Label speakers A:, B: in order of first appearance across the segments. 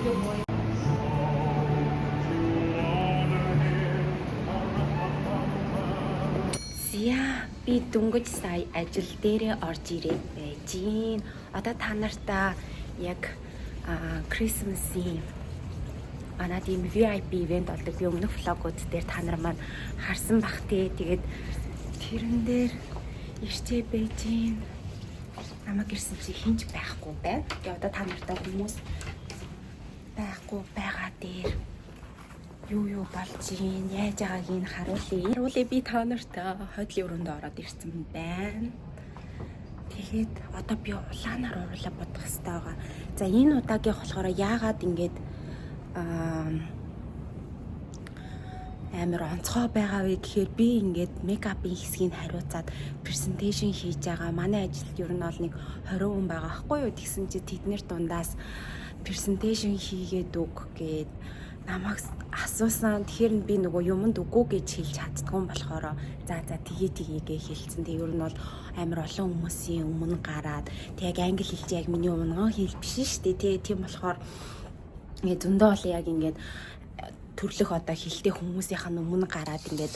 A: Зя би дөнгөж сая ажил дээрээ орж ирээд байж гин. Одоо та нартаа яг Christmas-ийн манай тийм VIP ивент болдог. Би өмнөх влогууд дээр та нар маань харсан бах тий. Тэгээд тэрэн дээр ирчээ байж гин. Намайг ирсэн чи хинч байхгүй байна. Тэгээд одоо та нартаа хүмүүс байхгүй байгаа дээр юу болж ийн яаж байгааг нь харуулъя би та нартай хойдлын өрөөнд ороод ирсэн байна. Тэгээд одоо би улаанаар уруулаа бодох хэрэгтэй байгаа. За энэ удаагийн болохоор яагаад ингэж амар онцгой байгаа вэ гэхээр би ингээд мейкапын хэсгийг хариуцаад презентацийн хийж байгаа. Манай ажилд ер нь бол нэг 20 хүн байгаа хгүй юу. Тэгсэн чи тэднэр дундаас презентацийн хийгээд үг гээд намайг асуусан. Тэгэхээр би нөгөө юмд үгүй гэж хэлж чаддгүй болохоор за тгийгээ хэлсэн. Тэг ер нь бол амар олон хүмүүсийн өмнө гараад тэг англи хэлж яг миний өмнө хэл биш шүү дээ. Тийм болохоор зөндөө бол яг ингээд төрлөх одоо хэлтэй хүмүүсийнх нь өмнө гараад ингээд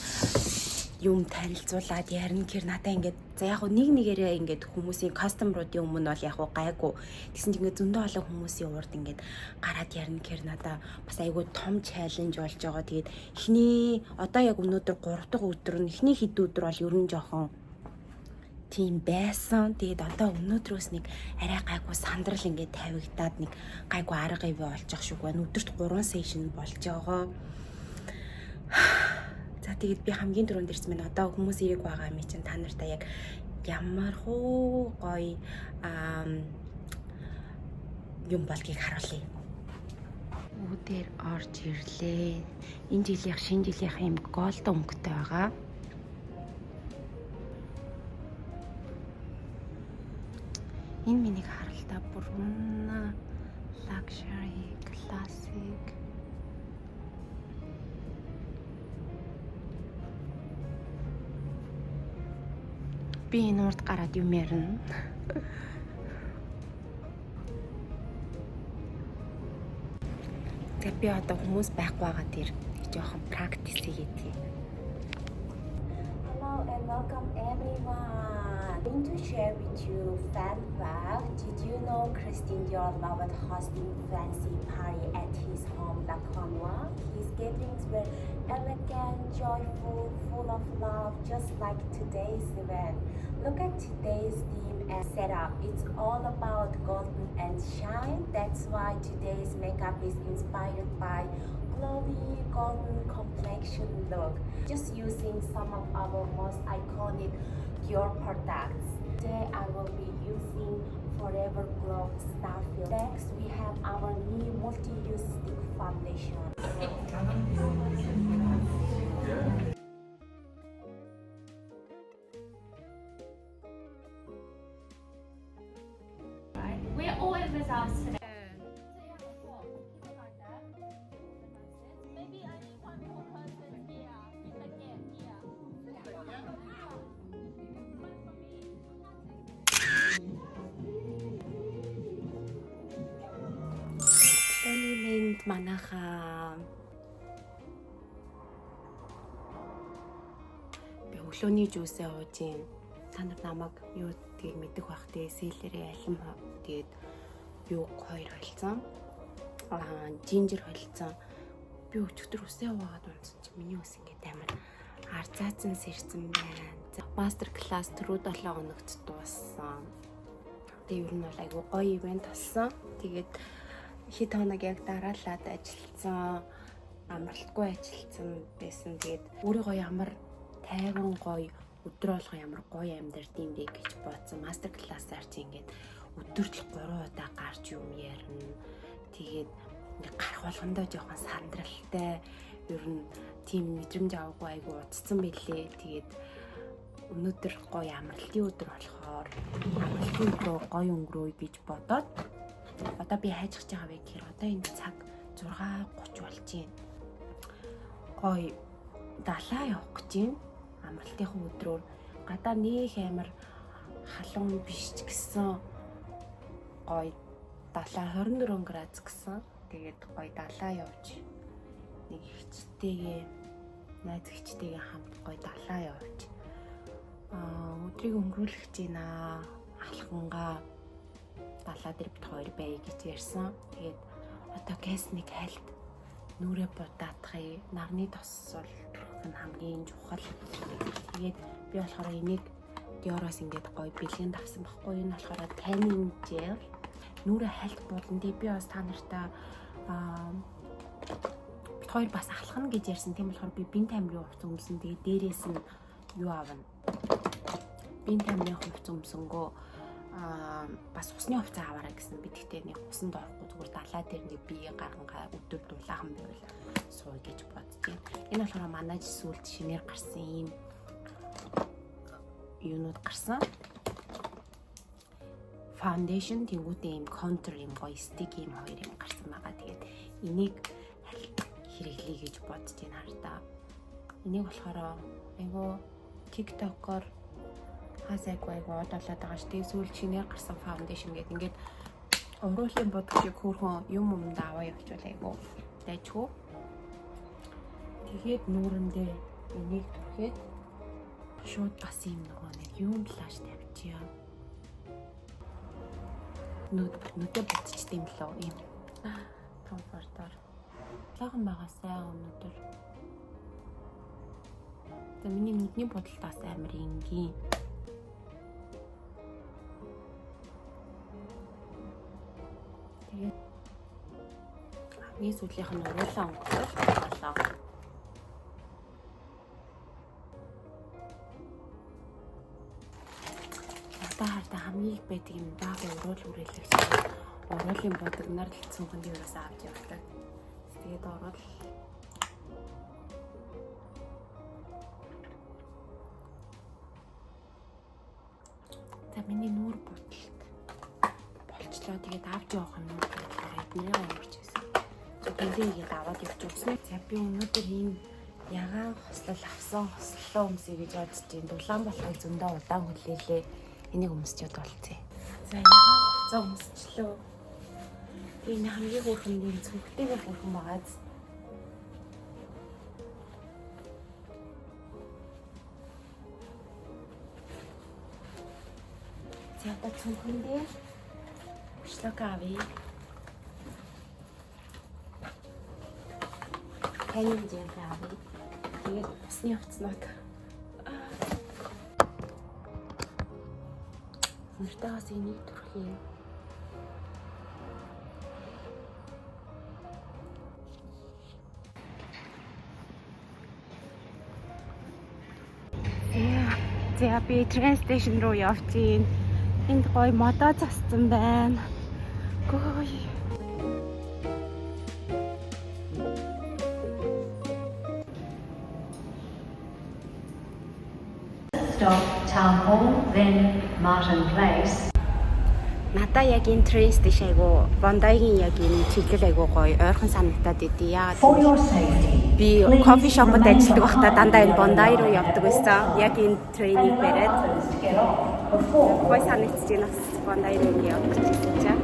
A: юм танилцуулаад ярина гэхээр надаа ингээд за яг нэг нэгээрээ ингээд хүмүүсийн кастомеруудын өмнө бол яг гайгүй. Тэгсэн чинь ингээд зөндөө олон хүмүүсийн урд ингээд гараад ярина гэхээр надаа бас айгүй том чаленж болж байгаа. Тэгээд эхний одоо яг өнөөдөр 3 дахь өдөр нь эхний хэд өдөр бол ер нь жоохон тийм байсан. Тэгээд одоо өнөөдрөөс нэг арай гайгүй сандрал ингээд тавигдаад нэг гайгүй арга ивэ болж ах шиг байна. Өдөрт 3 сешн болж байгаа. За тэгээд би хамгийн түрүүнд ирсэн байна. Одоо хүмүүс ирэх байгаа юм чинь та нартай яг ямар хуу гоё юм болгийг харуулъя. Үүдээр орж ирлээ. Энэ жилийн шинэ жилийнх юм голд өнгөтэй байгаа. Энэ миний харалтаа бүр luxury classic. Би энэ урд гараад юм ярина. Тэг би одоо хүмүүс байхгүй байгаа тэр жоохон practice хийгээд. Hello and welcome everyone. I'm going to share with you fun fact. Did you know Christian Dior loved hosting fancy party at his home La Conwa? His gatherings were elegant, joyful, full of love, just like today's event. Look at today's theme and setup. It's all about golden and shine. That's why today's makeup is inspired by glowy golden complexion look. Just using some of our most iconic Dior products. Today I will be using Forever Glow Starfield. Next we have our new multi-use stick foundation.
B: We're all in reserves today.
A: Манайхаа би өглөөний жүүсээ ууж юм. Та нар намайг юу гэдгийг мэдэх бах тий. Сэлэрээ алим тэгээд юу хоёр холцсон. Жинжер холцсон. Би өчигдөр үсээ уугаад унтсан чи миний үс ингээд амар арцаацсан сэрсэн байна. Мастер класс түрүү 7 хоногт дууссан. Тэгээд ер нь бол айгүй гоё ивент болсон. Тэгээд хэд хоног яг дараалаад ажилласан, амралтгүй ажилласан байсан. Тэгээд өөрийгөө ямар тайван гоё өдөр болгоо ямар гоё амьдард юм бэ гэж бодсон. Мастер классаар чи ингээд өдөрт 3 удаа гарч юм ярина. Тэгээд ингээд гарах болгондоо жоохон сандралтай. Ер нь тийм мэдрэмж аваагүй айгу удцсан байлээ. Тэгээд өнөөдөр гоё амралтын өдөр болохоор амралтын өдрөө гоё өнгөрөөе гэж бодоод одоо би хайж байгаа вэ гэхээр одоо энэ цаг 6:30 болж байна. Гоё далаа явах гэж байна. Амралтынхаа өдрөөр гадаа нэг амар халуун биш ч гэсэн гоё далаа 24 градус гэсэн. тэгээд гоё далаа явж нэг ихчтэйгээ найз ихчтэйгээ хамт гоё далаа явж өдрийг өнгөрүүлэх гэж байна. Алхангаа далаа дээр бит хоёр бай гэж ярьсан. Тэгээд одоо гэсник хальт нүрээ будаадахыг нарны тос бол түрх нь хамгийн чухал. Тэгээд би болохоор энийг Dior-оос ингээд гоё бэлгэнд авсан байхгүй. Энэ болохоор tanning gel. Нүрээ хальт буудан. Би бас та нартай бит хоёр бас алхана гэж ярьсан. Тийм болохоор би бинт амрын хувцас өмсөн. Тэгээд дээрээс нь юу авна? Бинт амрын хувцас өмсөнгөө бас усны хувцас аваарай гэсэн. Би тэгтээ нэг усанд орохгүй зүгээр далаа дээр нэг бие гаргангаа өдөр дулаахан байвал сууя гэж бодчих. Энэ болохоор манайч сүлд шинээр гарсан юм юунууд гарсан. Foundation тэнгуүтэй юм contour юм гоё stick юм хоёр юм гарсан байгаа. Тэгээд энийг хэрэглэе гэж бодож байна хардаа. Энийг болохоор айгу TikTok-оор хасайгүй од болоод байгаа ш. Тэгээ сүүл чинээр гарсан foundation гэдэг ингээд уруулын бодгыг хөөрхөн юм аваа явуучвал айгу дайчгүй. Тэгээд нүүрэндээ энийг түрхээд шууд бас юм нөгөө нэг юм флаш тавьчихъя. Нүдэ бутчихдээ юм лөө юм. Комфортоор. Лаган байгаасаа өнөдөр. За миний нүдний бодолтоос амар энгийн. Тэгээд хамгийн сүүлийнх нь уруулаа өнгөрөх болоо. Хардаа хамгийн их байдаг юм бага уруул үрэлэгч. Уруулын бодог нар л цүнхэнд юураас авч явдаг. Тэгээд орол за миний нүүр бүтэлт болчлоо. Тэгээд авч явах юм уу гэхээр эднээ өнгөрч байсан. Тэндээгээд аваад явчихсан. За би өнөөдөр ийм ягаан хослол авсан хослоо өмсөе гэж бодож байна. Дулаан болохыг зөндөө удаан хүлээлээ. Энийг өмсчихэд болцъё. За ягаан хоцоо өмсчлөө. Энэ хамгийн хөөрхөн юм цүнхтэйгээ хөөрхөн байгааз. За одоо цүнхэндээ шлок авъя. Танин жин авъя. Тэгээд усны хувцснууд. Нэртээс энийг түрхий. За би train station руу явж гин. Энд гоё модоо зассан байна. Гоё.
C: Stop Town Hall, then Martin Place.
A: Надаа яг энэ train station айгу Бондайгийн яг энэ чиглэл айгу гоё ойрхон санагдаад идэв. Яагаад би кофе шопод ажилладаг байхдаа дандаа энэ Бондай руу явдаг байсан. Яг энэ трейнийг бариад гоё санагдаж байна. Бондай руу явж ирсэн чинь.